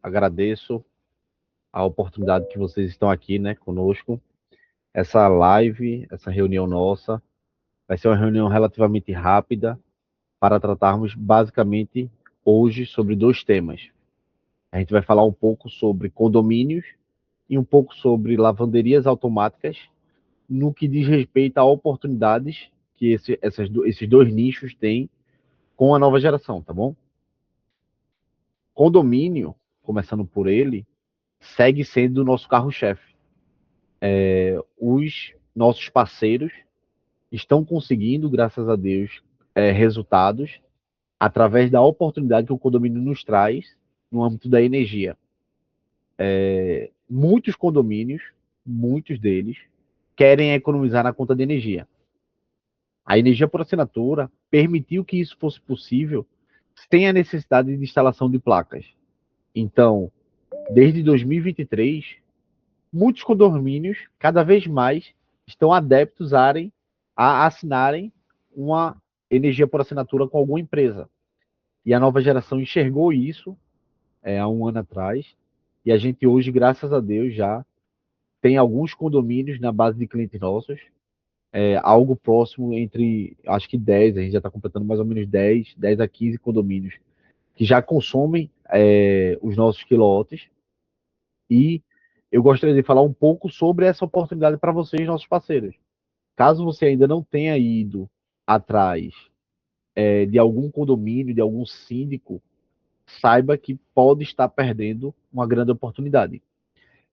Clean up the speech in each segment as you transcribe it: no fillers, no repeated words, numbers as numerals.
agradeço a oportunidade que vocês estão aqui, né, conosco. Essa live, essa reunião nossa, vai ser uma reunião relativamente rápida para tratarmos basicamente hoje sobre dois temas. A gente vai falar um pouco sobre condomínios e um pouco sobre lavanderias automáticas no que diz respeito a oportunidades que esses dois nichos têm com a nova geração, tá bom? Condomínio, começando por ele, segue sendo o nosso carro-chefe. Os nossos parceiros estão conseguindo, graças a Deus, resultados através da oportunidade que o condomínio nos traz no âmbito da energia. Muitos condomínios, muitos deles, querem economizar na conta de energia. A energia por assinatura permitiu que isso fosse possível sem a necessidade de instalação de placas. Então, desde 2023, muitos condomínios, cada vez mais, estão adeptos a assinarem uma energia por assinatura com alguma empresa. E a nova geração enxergou isso há um ano atrás. E a gente hoje, graças a Deus, já tem alguns condomínios na base de clientes nossos, algo próximo entre, acho que 10, a gente já está completando mais ou menos 10 a 15 condomínios que já consomem os nossos quilowatts. E eu gostaria de falar um pouco sobre essa oportunidade para vocês, nossos parceiros. Caso você ainda não tenha ido atrás de algum condomínio, de algum síndico, saiba que pode estar perdendo uma grande oportunidade.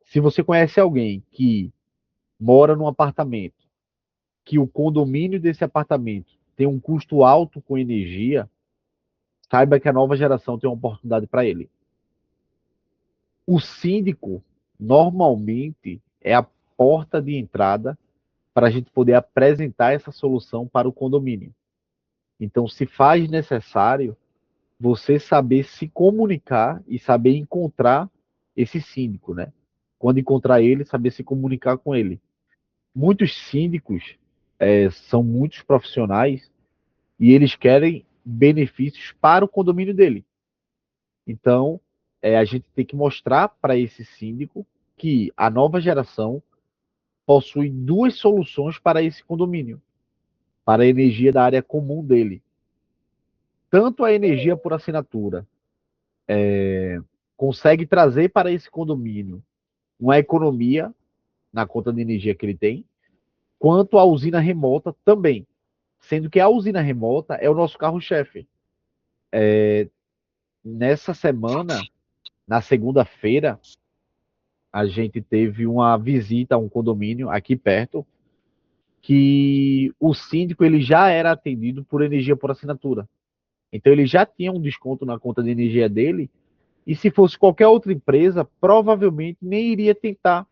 Se você conhece alguém que mora num apartamento, que o condomínio desse apartamento tem um custo alto com energia, saiba que a nova geração tem uma oportunidade para ele. O síndico, normalmente, é a porta de entrada para a gente poder apresentar essa solução para o condomínio. Então, se faz necessário você saber se comunicar e saber encontrar esse síndico, né? Quando encontrar ele, saber se comunicar com ele. Muitos síndicos são muitos profissionais e eles querem benefícios para o condomínio dele. Então, a gente tem que mostrar para esse síndico que a nova geração possui duas soluções para esse condomínio, para a energia da área comum dele. Tanto a energia por assinatura consegue trazer para esse condomínio uma economia na conta de energia que ele tem, quanto a usina remota também. Sendo que a usina remota é o nosso carro-chefe. Nessa semana, na segunda-feira, a gente teve uma visita a um condomínio aqui perto, que o síndico ele já era atendido por energia por assinatura. Então ele já tinha um desconto na conta de energia dele, e se fosse qualquer outra empresa, provavelmente nem iria tentar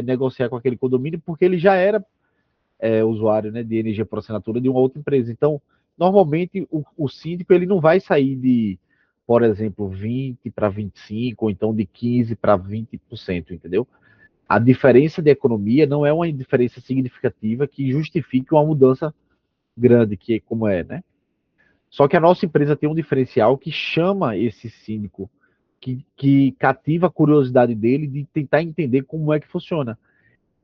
negociar com aquele condomínio, porque ele já era usuário, né, de energia por assinatura de uma outra empresa. Então, normalmente, o síndico ele não vai sair de, por exemplo, 20 para 25, ou então de 15 para 20%, entendeu? A diferença de economia não é uma diferença significativa que justifique uma mudança grande, que é como é, né? Só que a nossa empresa tem um diferencial que chama esse síndico, que cativa a curiosidade dele de tentar entender como é que funciona.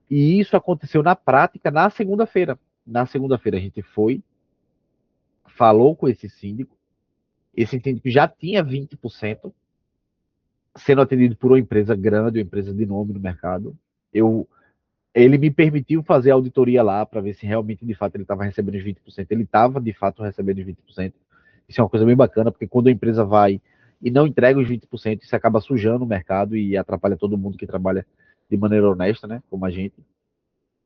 E isso aconteceu na prática na segunda-feira. Na segunda-feira a gente foi, falou com esse síndico já tinha 20%, sendo atendido por uma empresa grande, uma empresa de nome no mercado. Ele me permitiu fazer a auditoria lá para ver se realmente, de fato, ele estava recebendo os 20%. Ele estava, de fato, recebendo os 20%. Isso é uma coisa bem bacana, porque quando a empresa vai e não entrega os 20%, isso acaba sujando o mercado e atrapalha todo mundo que trabalha de maneira honesta, né, como a gente.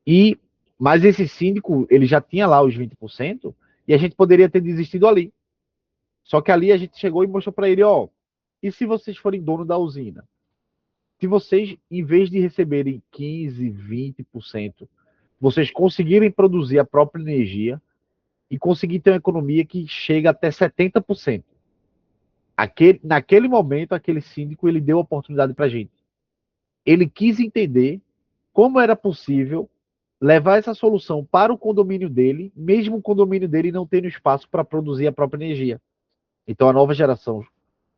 E, mas esse síndico, ele já tinha lá os 20% e a gente poderia ter desistido ali. Só que ali a gente chegou e mostrou para ele, ó, e se vocês forem dono da usina? Se vocês, em vez de receberem 15, 20%, vocês conseguirem produzir a própria energia e conseguir ter uma economia que chega até 70%. Naquele momento, aquele síndico, ele deu a oportunidade para a gente. Ele quis entender como era possível levar essa solução para o condomínio dele, mesmo o condomínio dele não tendo espaço para produzir a própria energia. Então, a nova geração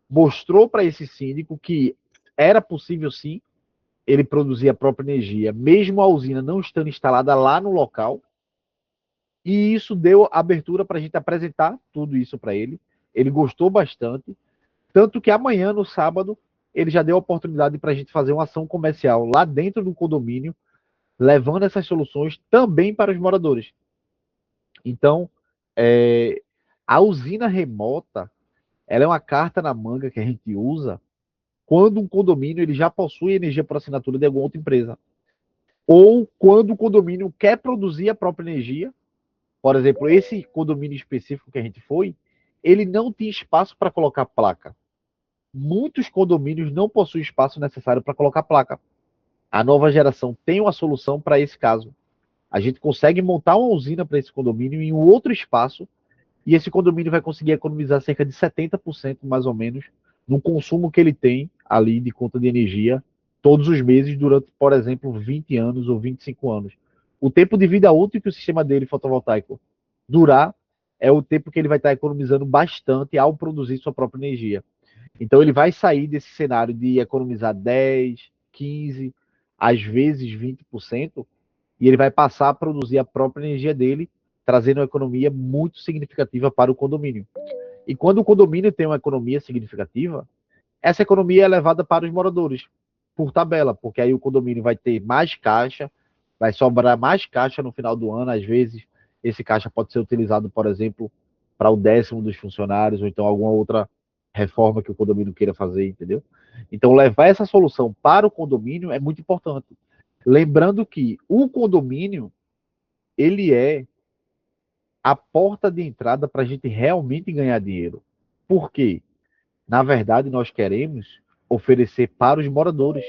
mostrou para esse síndico que era possível sim ele produzir a própria energia, mesmo a usina não estando instalada lá no local, e isso deu abertura para a gente apresentar tudo isso para ele. Ele gostou bastante, tanto que amanhã, no sábado, ele já deu a oportunidade para a gente fazer uma ação comercial lá dentro do condomínio, levando essas soluções também para os moradores. Então, é, a usina remota, ela é uma carta na manga que a gente usa quando um condomínio ele já possui energia por assinatura de alguma outra empresa. Ou quando o condomínio quer produzir a própria energia. Por exemplo, esse condomínio específico que a gente foi, ele não tinha espaço para colocar placa. Muitos condomínios não possuem espaço necessário para colocar placa. A nova geração tem uma solução para esse caso. A gente consegue montar uma usina para esse condomínio em um outro espaço e esse condomínio vai conseguir economizar cerca de 70% mais ou menos no consumo que ele tem ali de conta de energia todos os meses durante, por exemplo, 20 anos ou 25 anos. O tempo de vida útil que o sistema dele fotovoltaico durar é o tempo que ele vai estar economizando bastante ao produzir sua própria energia. Então ele vai sair desse cenário de economizar 10, 15, às vezes 20%, e ele vai passar a produzir a própria energia dele, trazendo uma economia muito significativa para o condomínio. E quando o condomínio tem uma economia significativa, essa economia é levada para os moradores, por tabela, porque aí o condomínio vai ter mais caixa, vai sobrar mais caixa no final do ano, às vezes esse caixa pode ser utilizado, por exemplo, para o 10º dos funcionários, ou então alguma outra reforma que o condomínio queira fazer, entendeu? Então, levar essa solução para o condomínio é muito importante. Lembrando que o condomínio, ele é a porta de entrada para a gente realmente ganhar dinheiro. Por quê? Na verdade, nós queremos oferecer para os moradores.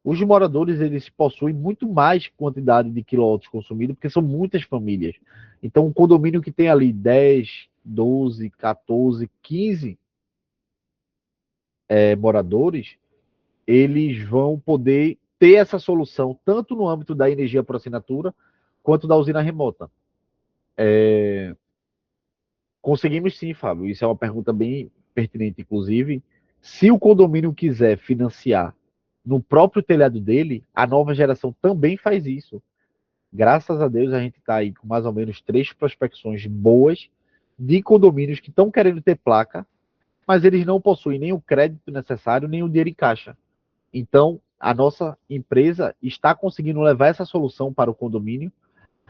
Os moradores, eles possuem muito mais quantidade de quilowatts consumidos, porque são muitas famílias. Então, um condomínio que tem ali 10, 12, 14, 15 moradores, eles vão poder ter essa solução tanto no âmbito da energia por assinatura, quanto da usina remota. Conseguimos sim, Fábio. Isso é uma pergunta bem pertinente, inclusive. Se o condomínio quiser financiar no próprio telhado dele, a nova geração também faz isso. Graças a Deus, a gente está aí com mais ou menos 3 prospecções boas de condomínios que estão querendo ter placa, mas eles não possuem nem o crédito necessário, nem o dinheiro em caixa. Então, a nossa empresa está conseguindo levar essa solução para o condomínio,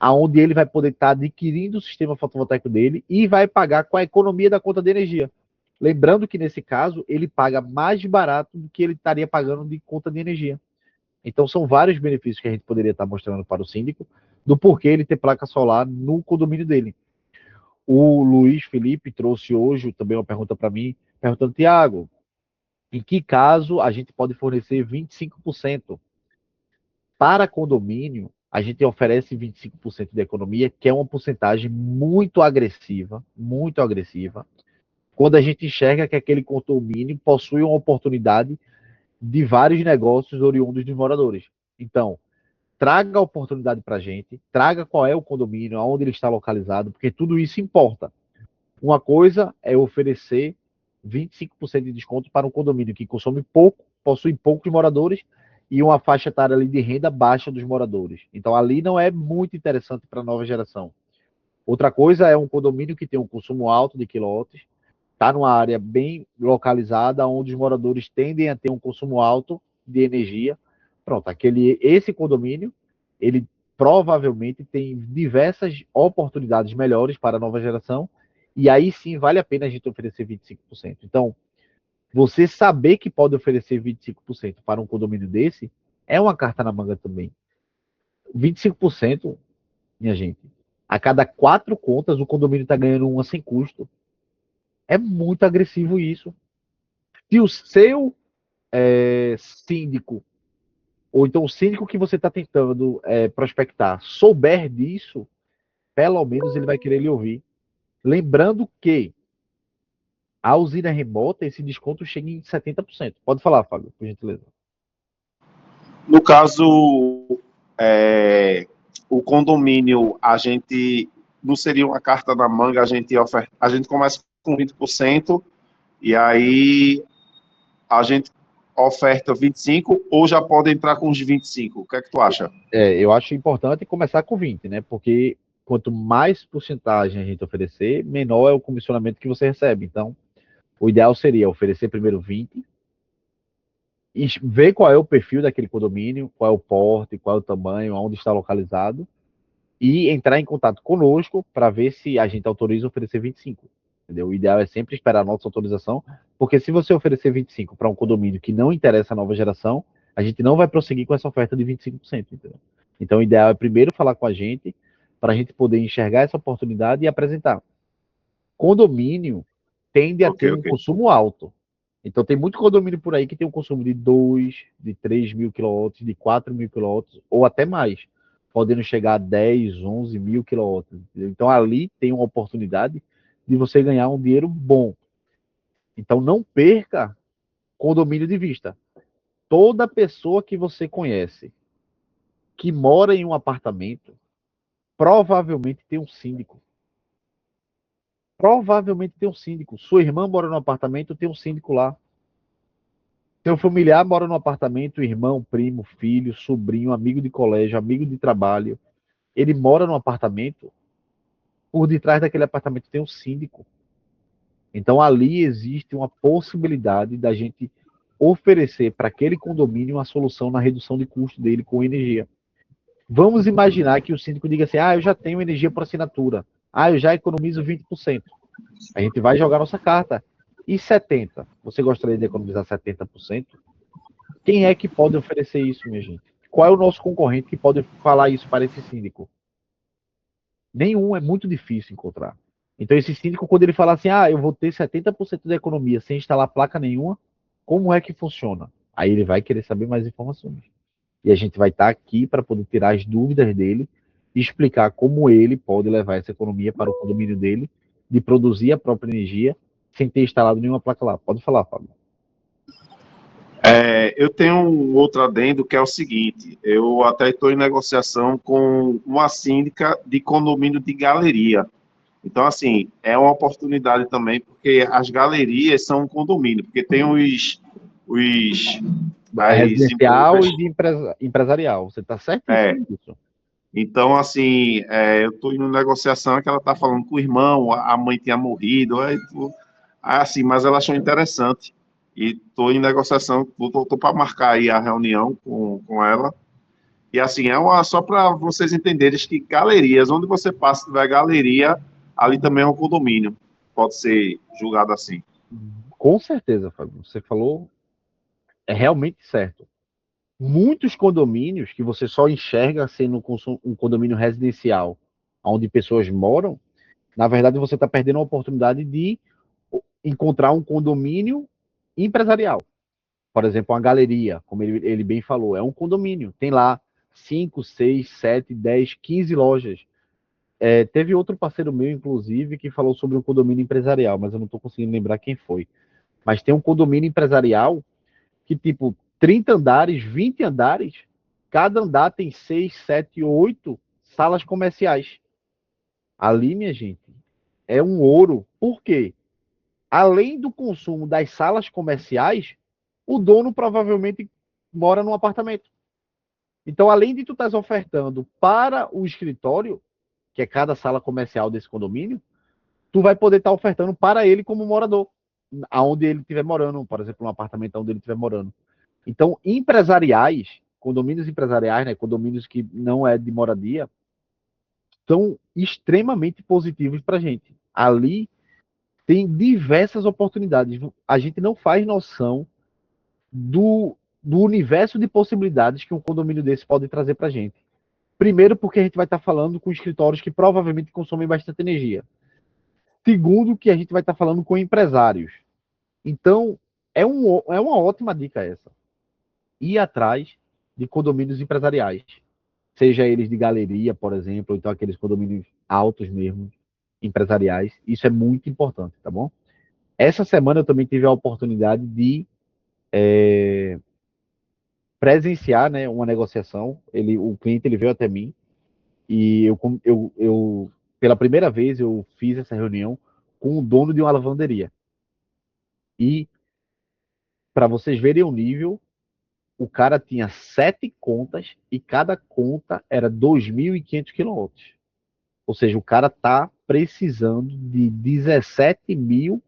aonde ele vai poder estar adquirindo o sistema fotovoltaico dele e vai pagar com a economia da conta de energia. Lembrando que, nesse caso, ele paga mais barato do que ele estaria pagando de conta de energia. Então, são vários benefícios que a gente poderia estar mostrando para o síndico do porquê ele ter placa solar no condomínio dele. O Luiz Felipe trouxe hoje também uma pergunta para mim, perguntando, Tiago, em que caso a gente pode fornecer 25%? Para condomínio, a gente oferece 25% de economia, que é uma porcentagem muito agressiva, muito agressiva, quando a gente enxerga que aquele condomínio possui uma oportunidade de vários negócios oriundos de moradores. Então, traga a oportunidade para a gente, traga qual é o condomínio, aonde ele está localizado, porque tudo isso importa. Uma coisa é oferecer 25% de desconto para um condomínio que consome pouco, possui poucos moradores e uma faixa etária ali de renda baixa dos moradores. Então, ali não é muito interessante para a nova geração. Outra coisa é um condomínio que tem um consumo alto de quilowatts, está numa área bem localizada, onde os moradores tendem a ter um consumo alto de energia. Pronto, esse condomínio, ele provavelmente tem diversas oportunidades melhores para a nova geração, e aí sim vale a pena a gente oferecer 25%. Então, você saber que pode oferecer 25% para um condomínio desse é uma carta na manga também. 25%, minha gente, a cada 4 contas o condomínio está ganhando uma sem custo. É muito agressivo isso. Se o seu síndico, ou então o síndico que você está tentando prospectar, souber disso, pelo menos ele vai querer lhe ouvir. Lembrando que a usina remota, esse desconto chega em 70%. Pode falar, Fábio, por gentileza. No caso, o condomínio, a gente não seria uma carta na manga, a gente começa com 20%, e aí a gente oferta 25 ou já pode entrar com os 25? O que é que tu acha? Eu acho importante começar com 20, né? Porque quanto mais porcentagem a gente oferecer, menor é o comissionamento que você recebe. Então, o ideal seria oferecer primeiro 20 e ver qual é o perfil daquele condomínio, qual é o porte, qual é o tamanho, onde está localizado, e entrar em contato conosco para ver se a gente autoriza oferecer 25. Entendeu? O ideal é sempre esperar a nossa autorização, porque se você oferecer 25 para um condomínio que não interessa a nova geração, a gente não vai prosseguir com essa oferta de 25%. Entendeu? Então, o ideal é primeiro falar com a gente, para a gente poder enxergar essa oportunidade e apresentar. Condomínio tende a Ok, ter um ok. consumo alto. Então, tem muito condomínio por aí que tem um consumo de 2, de 3 mil quilowatts, de 4 mil quilowatts, ou até mais, podendo chegar a 10, 11 mil quilowatts. Então, ali tem uma oportunidade de você ganhar um dinheiro bom. Então, não perca condomínio de vista. Toda pessoa que você conhece que mora em um apartamento, provavelmente tem um síndico. Provavelmente tem um síndico. Sua irmã mora no apartamento, tem um síndico lá. Seu familiar mora no apartamento, irmão, primo, filho, sobrinho, amigo de colégio, amigo de trabalho. Ele mora no apartamento, por detrás daquele apartamento tem um síndico. Então ali existe uma possibilidade da gente oferecer para aquele condomínio uma solução na redução de custo dele com energia. Vamos imaginar que o síndico diga assim: ah, eu já tenho energia por assinatura. Ah, eu já economizo 20%. A gente vai jogar nossa carta. E 70%? Você gostaria de economizar 70%? Quem é que pode oferecer isso, minha gente? Qual é o nosso concorrente que pode falar isso para esse síndico? Nenhum, é muito difícil encontrar. Então, esse síndico, quando ele fala assim, ah, eu vou ter 70% da economia sem instalar placa nenhuma, como é que funciona? Aí ele vai querer saber mais informações. E a gente vai estar aqui para poder tirar as dúvidas dele e explicar como ele pode levar essa economia para o condomínio dele, de produzir a própria energia sem ter instalado nenhuma placa lá. Pode falar, Fábio. Eu tenho um outro adendo que é o seguinte: eu até estou em negociação com uma síndica de condomínio de galeria. Então, assim, é uma oportunidade também, porque as galerias são um condomínio, porque tem os as Residencial e empresas. de empresarial. Você está É, certíssimo disso. então, assim, eu estou em negociação que ela está falando com o irmão, a mãe tinha morrido, assim, mas ela achou interessante. E estou em negociação, estou para marcar aí a reunião com ela. E assim, só para vocês entenderem que galerias, onde você passa e tiver galeria, ali também é um condomínio. Pode ser julgado assim. Com certeza, Fábio. Você falou é realmente certo. Muitos condomínios que você só enxerga sendo um condomínio residencial, onde pessoas moram, na verdade você está perdendo a oportunidade de encontrar um condomínio empresarial. Por exemplo, uma galeria, como ele bem falou, é um condomínio. Tem lá 5, 6, 7, 10, 15 lojas. Teve outro parceiro meu, inclusive, que falou sobre um condomínio empresarial, mas eu não estou conseguindo lembrar quem foi. Mas tem um condomínio empresarial que, tipo, 30 andares, 20 andares, cada andar tem 6, 7, 8 salas comerciais. Ali, minha gente, é um ouro. Por quê? Além do consumo das salas comerciais, o dono provavelmente mora num apartamento. Então, além de tu estás ofertando para o escritório, que é cada sala comercial desse condomínio, tu vai poder estar ofertando para ele como morador, aonde ele estiver morando, por exemplo, um apartamento onde ele estiver morando. Então, empresariais, condomínios empresariais, né, condomínios que não é de moradia, são extremamente positivos para a gente. Ali tem diversas oportunidades. A gente não faz noção do universo de possibilidades que um condomínio desse pode trazer para a gente. Primeiro, porque a gente vai estar falando com escritórios que provavelmente consomem bastante energia. Segundo, que a gente vai estar falando com empresários. Então, é uma ótima dica essa. Ir atrás de condomínios empresariais. Seja eles de galeria, por exemplo, ou então aqueles condomínios altos mesmo, empresariais. Isso é muito importante, tá bom? Essa semana eu também tive a oportunidade de presenciar, né, uma negociação. O cliente ele veio até mim e pela primeira vez eu fiz essa reunião com o dono de uma lavanderia. E para vocês verem o nível, o cara tinha 7 contas e cada conta era 2.500 quilowatts. Ou seja, o cara tá precisando de 17.500,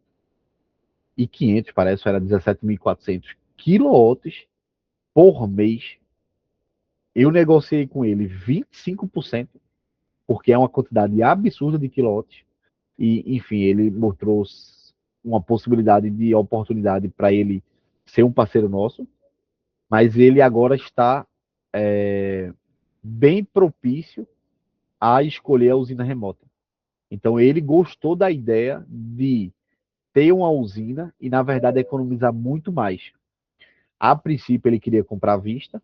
parece, era 17.400 quilowatts por mês. Eu negociei com ele 25%, porque é uma quantidade absurda de quilowatts. E, enfim, ele mostrou uma possibilidade de oportunidade para ele ser um parceiro nosso, mas ele agora está bem propício a escolher a usina remota. Então, ele gostou da ideia de ter uma usina e, na verdade, economizar muito mais. A princípio, ele queria comprar à vista,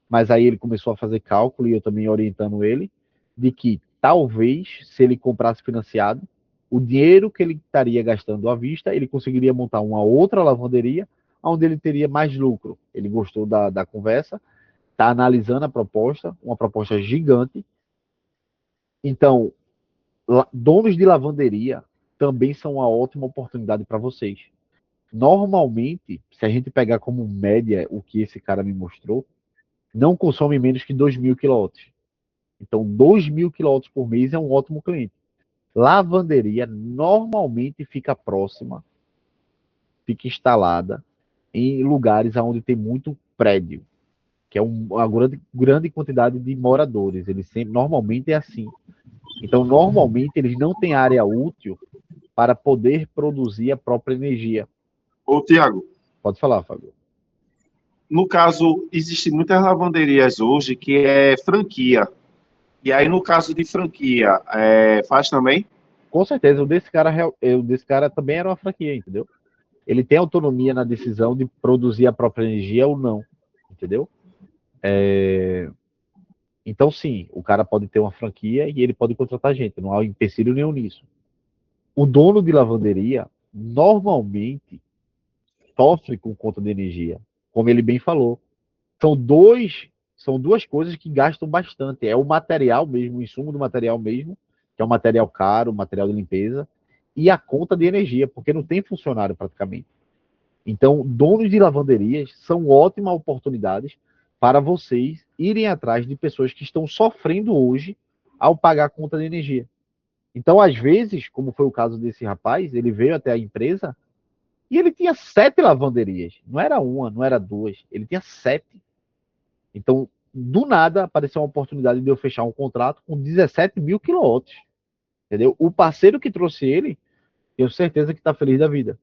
mas aí ele começou a fazer cálculo, e eu também orientando ele, de que talvez, se ele comprasse financiado, o dinheiro que ele estaria gastando à vista, ele conseguiria montar uma outra lavanderia, onde ele teria mais lucro. Ele gostou da conversa, está analisando a proposta, uma proposta gigante. Então, donos de lavanderia também são uma ótima oportunidade para vocês. Normalmente, se a gente pegar como média o que esse cara me mostrou, não consome menos que 2.000 quilowatts. Então, 2.000 quilowatts por mês é um ótimo cliente. Lavanderia normalmente fica próxima, fica instalada em lugares onde tem muito prédio, que é uma grande quantidade de moradores. Eles sempre, normalmente é assim. Então, normalmente, eles não têm área útil para poder produzir a própria energia. Ô, Tiago, Pode falar, Fábio. no caso, existem muitas lavanderias hoje que é franquia. E aí, no caso de franquia, faz também? Com certeza, o desse cara também era uma franquia, entendeu? Ele tem autonomia na decisão de produzir a própria energia ou não, entendeu? Então, sim, o cara pode ter uma franquia e ele pode contratar gente, não há empecilho nenhum nisso. O dono de lavanderia, normalmente, sofre com conta de energia, como ele bem falou. São são duas coisas que gastam bastante. É o material mesmo, o insumo do material mesmo, que é um material caro, material de limpeza, e a conta de energia, porque não tem funcionário praticamente. Então, donos de lavanderias são ótimas oportunidades para vocês irem atrás de pessoas que estão sofrendo hoje ao pagar a conta de energia. Então, às vezes, como foi o caso desse rapaz, ele veio até a empresa e ele tinha 7 lavanderias. Não era uma, não era duas, ele tinha 7. Então, do nada, apareceu uma oportunidade de eu fechar um contrato com 17.000 quilowatts. Entendeu? O parceiro que trouxe ele, tenho certeza que está feliz da vida,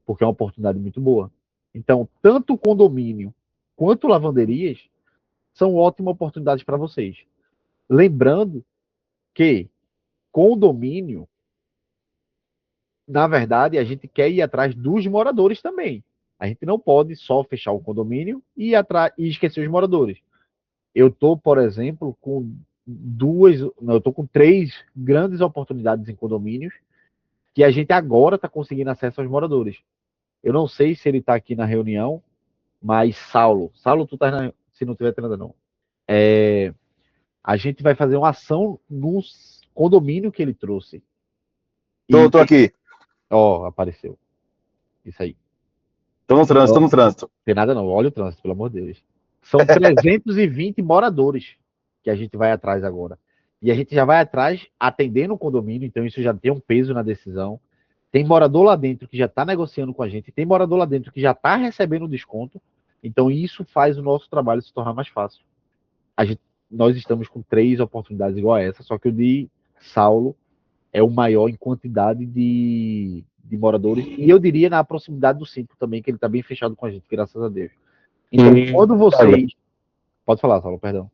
porque é uma oportunidade muito boa. Então, tanto condomínio quanto lavanderias são ótimas oportunidades para vocês. Lembrando que condomínio, na verdade, a gente quer ir atrás dos moradores também. A gente não pode só fechar o condomínio e, e esquecer os moradores. Eu estou, por exemplo, com eu estou com 3 grandes oportunidades em condomínios que a gente agora está conseguindo acesso aos moradores. Eu não sei se ele está aqui na reunião, mas Saulo, tu tá se não tiver nada não. A gente vai fazer uma ação no condomínio que ele trouxe. Tô E, aqui. ó, apareceu. Isso aí. Tô no trânsito, Ó, tô no trânsito. tem nada não, olha o trânsito, pelo amor de Deus. São 320 moradores que a gente vai atrás agora. E a gente já vai atrás atendendo o condomínio, então isso já tem um peso na decisão. Tem morador lá dentro que já está negociando com a gente, tem morador lá dentro que já está recebendo desconto. Então isso faz o nosso trabalho se tornar mais fácil. Nós estamos com 3 oportunidades igual a essa, só que o de Saulo é o maior em quantidade de moradores. E eu diria na proximidade do 5 também, que ele está bem fechado com a gente, graças a Deus. Então, quando vocês. Pode falar, Saulo, perdão.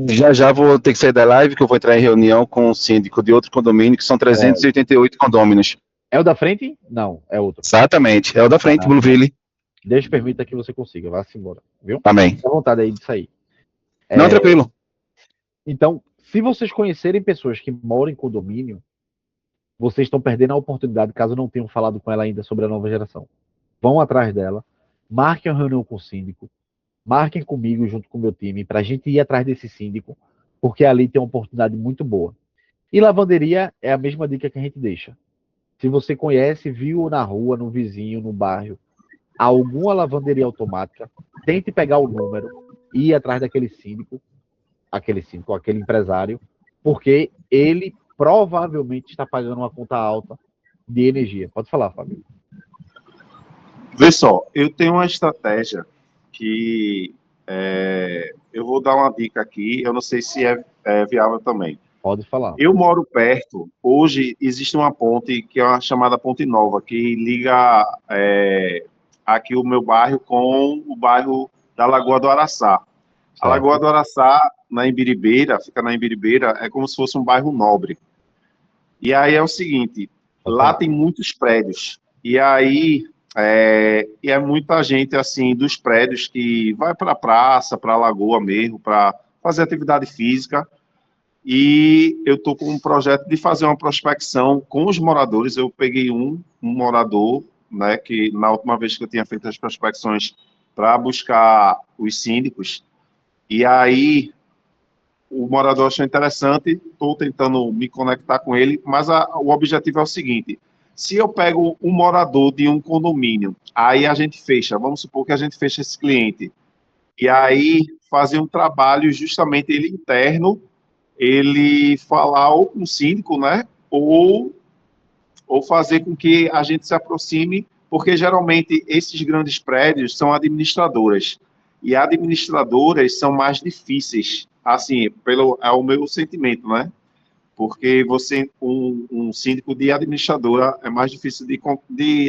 Já já vou ter que sair da live, que eu vou entrar em reunião com o síndico de outro condomínio, que são 388 condôminos. É o da frente? Não, é outro. Exatamente. É o da frente, Blueville. Deus permita que você consiga, vá-se embora, viu? Amém. Fique à vontade aí de sair. Não, tranquilo. Então, se vocês conhecerem pessoas que moram em condomínio, vocês estão perdendo a oportunidade, caso não tenham falado com ela ainda sobre a nova geração. Vão atrás dela, marquem uma reunião com o síndico, marquem comigo junto com o meu time, para a gente ir atrás desse síndico, porque ali tem uma oportunidade muito boa. E lavanderia é a mesma dica que a gente deixa. Se você conhece, viu na rua, no vizinho, no bairro, alguma lavanderia automática, tente pegar o número e ir atrás aquele síndico, aquele empresário, porque ele provavelmente está pagando uma conta alta de energia. Pode falar, Fábio. Vê só, eu tenho uma estratégia que eu vou dar uma dica aqui, eu não sei se é viável também. Pode falar. Eu moro perto, hoje existe uma ponte que é uma chamada Ponte Nova, que liga aqui o meu bairro com o bairro da Lagoa do Araçá. A Lagoa do Araçá, na Imbiribeira, fica na Imbiribeira, é como se fosse um bairro nobre. E aí é o seguinte, lá tem muitos prédios. E aí é muita gente assim dos prédios que vai para a praça, para a lagoa mesmo, para fazer atividade física. E eu estou com um projeto de fazer uma prospecção com os moradores. Eu peguei um morador, né, que na última vez que eu tinha feito as prospecções para buscar os síndicos, e aí o morador achou interessante, estou tentando me conectar com ele, mas o objetivo é o seguinte: se eu pego um morador de um condomínio, aí a gente fecha, vamos supor que a gente fecha esse cliente, e aí fazer um trabalho justamente ele interno, ele falar ou com o síndico, né, ou fazer com que a gente se aproxime, porque geralmente esses grandes prédios são administradoras, e administradoras são mais difíceis, assim, é o meu sentimento, né? Porque um síndico de administradora é mais difícil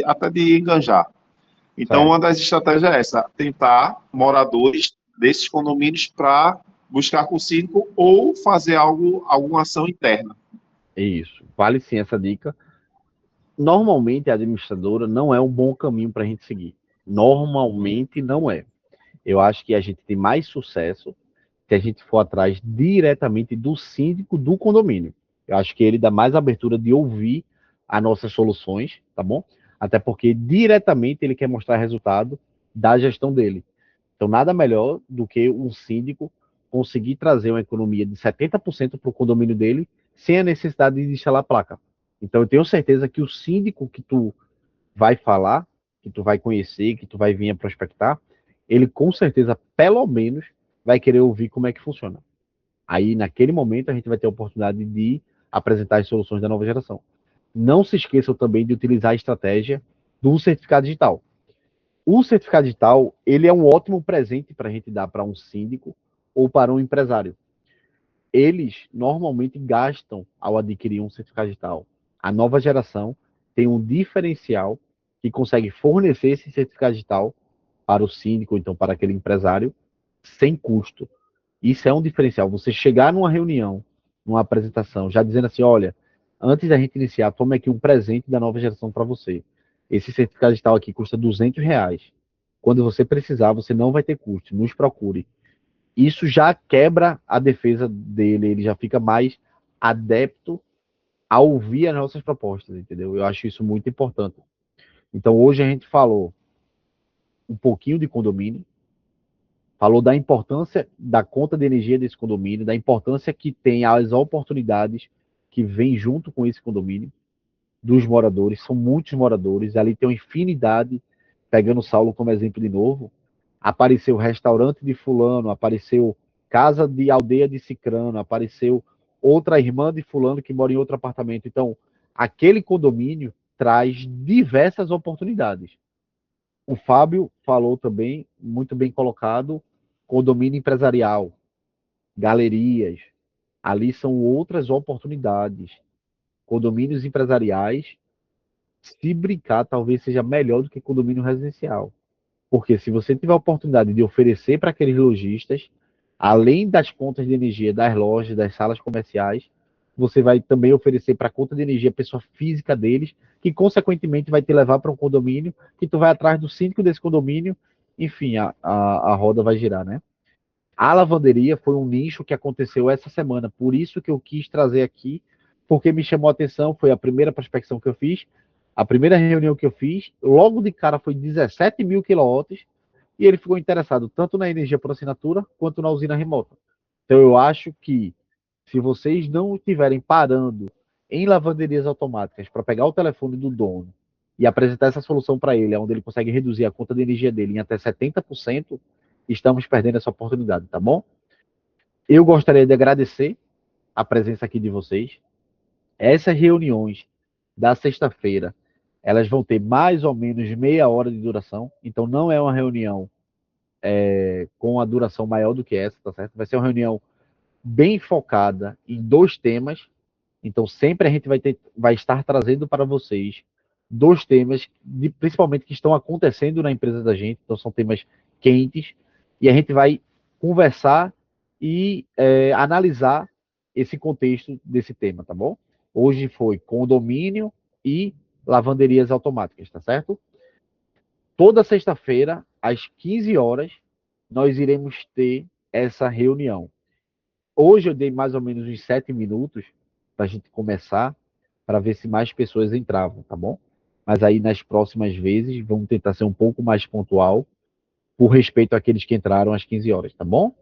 até de enganjar. Então, uma das estratégias é essa, tentar moradores desses condomínios para buscar com o síndico ou fazer alguma ação interna. Isso. Vale sim essa dica. Normalmente, a administradora não é um bom caminho para a gente seguir. Normalmente, não é. Eu acho que a gente tem mais sucesso se a gente for atrás diretamente do síndico do condomínio. Eu acho que ele dá mais abertura de ouvir as nossas soluções, tá bom? Até porque diretamente ele quer mostrar resultado da gestão dele. Então, nada melhor do que um síndico conseguir trazer uma economia de 70% para o condomínio dele sem a necessidade de instalar placa. Então, eu tenho certeza que o síndico que tu vai falar, que tu vai conhecer, que tu vai vir a prospectar, ele com certeza, pelo menos, vai querer ouvir como é que funciona. Aí, naquele momento, a gente vai ter a oportunidade de apresentar as soluções da nova geração. Não se esqueçam também de utilizar a estratégia do certificado digital. O certificado digital, ele é um ótimo presente para a gente dar para um síndico ou para um empresário. Eles normalmente gastam ao adquirir um certificado digital. A nova geração tem um diferencial que consegue fornecer esse certificado digital para o síndico, ou então para aquele empresário, sem custo. Isso é um diferencial. Você chegar numa reunião, numa apresentação, já dizendo assim, olha, antes da gente iniciar, tome aqui um presente da nova geração para você. Esse certificado digital aqui custa R$ 200. Quando você precisar, você não vai ter custo. Nos procure. Isso já quebra a defesa dele, ele já fica mais adepto a ouvir as nossas propostas, entendeu? Eu acho isso muito importante. Então, hoje a gente falou um pouquinho de condomínio, falou da importância da conta de energia desse condomínio, da importância que tem as oportunidades que vêm junto com esse condomínio, dos moradores, são muitos moradores, ali tem uma infinidade, pegando o Saulo como exemplo de novo, apareceu restaurante de fulano, apareceu casa de aldeia de cicrano, apareceu outra irmã de fulano que mora em outro apartamento. Então, aquele condomínio traz diversas oportunidades. O Fábio falou também, muito bem colocado, condomínio empresarial, galerias, ali são outras oportunidades. Condomínios empresariais, se brincar, talvez seja melhor do que condomínio residencial. Porque se você tiver a oportunidade de oferecer para aqueles lojistas, além das contas de energia das lojas, das salas comerciais, você vai também oferecer para a conta de energia a pessoa física deles, que consequentemente vai te levar para um condomínio, que tu vai atrás do síndico desse condomínio, enfim, a roda vai girar, né? A lavanderia foi um nicho que aconteceu essa semana, por isso que eu quis trazer aqui, porque me chamou a atenção, foi a primeira prospecção que eu fiz, a primeira reunião que eu fiz, logo de cara foi 17 mil quilowatts, e ele ficou interessado tanto na energia por assinatura, quanto na usina remota. Então eu acho que, se vocês não estiverem parando em lavanderias automáticas para pegar o telefone do dono e apresentar essa solução para ele, onde ele consegue reduzir a conta de energia dele em até 70%, estamos perdendo essa oportunidade, tá bom? Eu gostaria de agradecer a presença aqui de vocês. Essas reuniões da sexta-feira, elas vão ter mais ou menos meia hora de duração, então não é uma reunião com a duração maior do que essa, tá certo? Vai ser uma reunião bem focada em 2 temas, então sempre a gente vai estar trazendo para vocês 2 temas, principalmente que estão acontecendo na empresa da gente, então são temas quentes, e a gente vai conversar e analisar esse contexto desse tema, tá bom? Hoje foi condomínio e lavanderias automáticas, tá certo? Toda sexta-feira, às 15 horas, nós iremos ter essa reunião. Hoje eu dei mais ou menos uns 7 minutos para a gente começar, para ver se mais pessoas entravam, tá bom? Mas aí nas próximas vezes, vamos tentar ser um pouco mais pontual, por respeito àqueles que entraram às 15 horas, tá bom?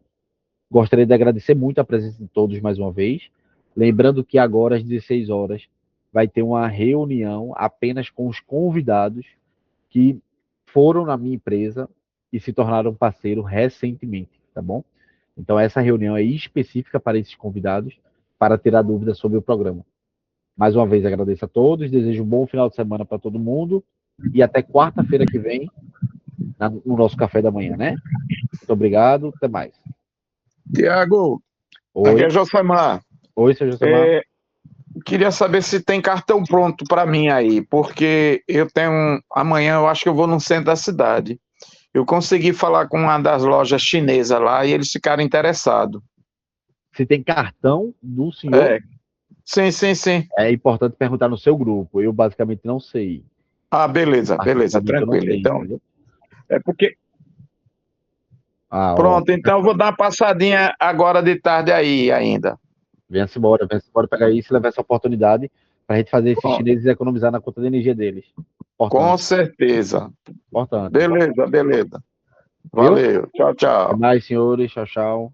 Gostaria de agradecer muito a presença de todos mais uma vez. Lembrando que agora, às 16 horas, vai ter uma reunião apenas com os convidados que foram na minha empresa e se tornaram parceiro recentemente, tá bom? Então, essa reunião é específica para esses convidados, para tirar dúvidas sobre o programa. Mais uma vez, agradeço a todos, desejo um bom final de semana para todo mundo e até quarta-feira que vem, no nosso café da manhã, né? Muito obrigado, até mais. Tiago, aqui Oi, é Josemar. oi, seu Josemar. Queria saber se tem cartão pronto para mim aí, porque amanhã eu acho que eu vou no centro da cidade. Eu consegui falar com uma das lojas chinesas lá e eles ficaram interessados. Se tem cartão do senhor, Sim. é importante perguntar no seu grupo. Eu basicamente não sei. Ah, beleza, Particularmente, eu não tranquilo. sei, Então, entendeu? é porque... Ó, Pronto, então eu vou dar uma passadinha agora de tarde aí ainda. venha-se embora pegar isso e levar essa oportunidade para a gente fazer esses Pronto. chineses economizar na conta de energia deles. Importante. Com certeza. Importante. Beleza. Viu? Valeu. Tchau. Até mais, senhores. Tchau, tchau.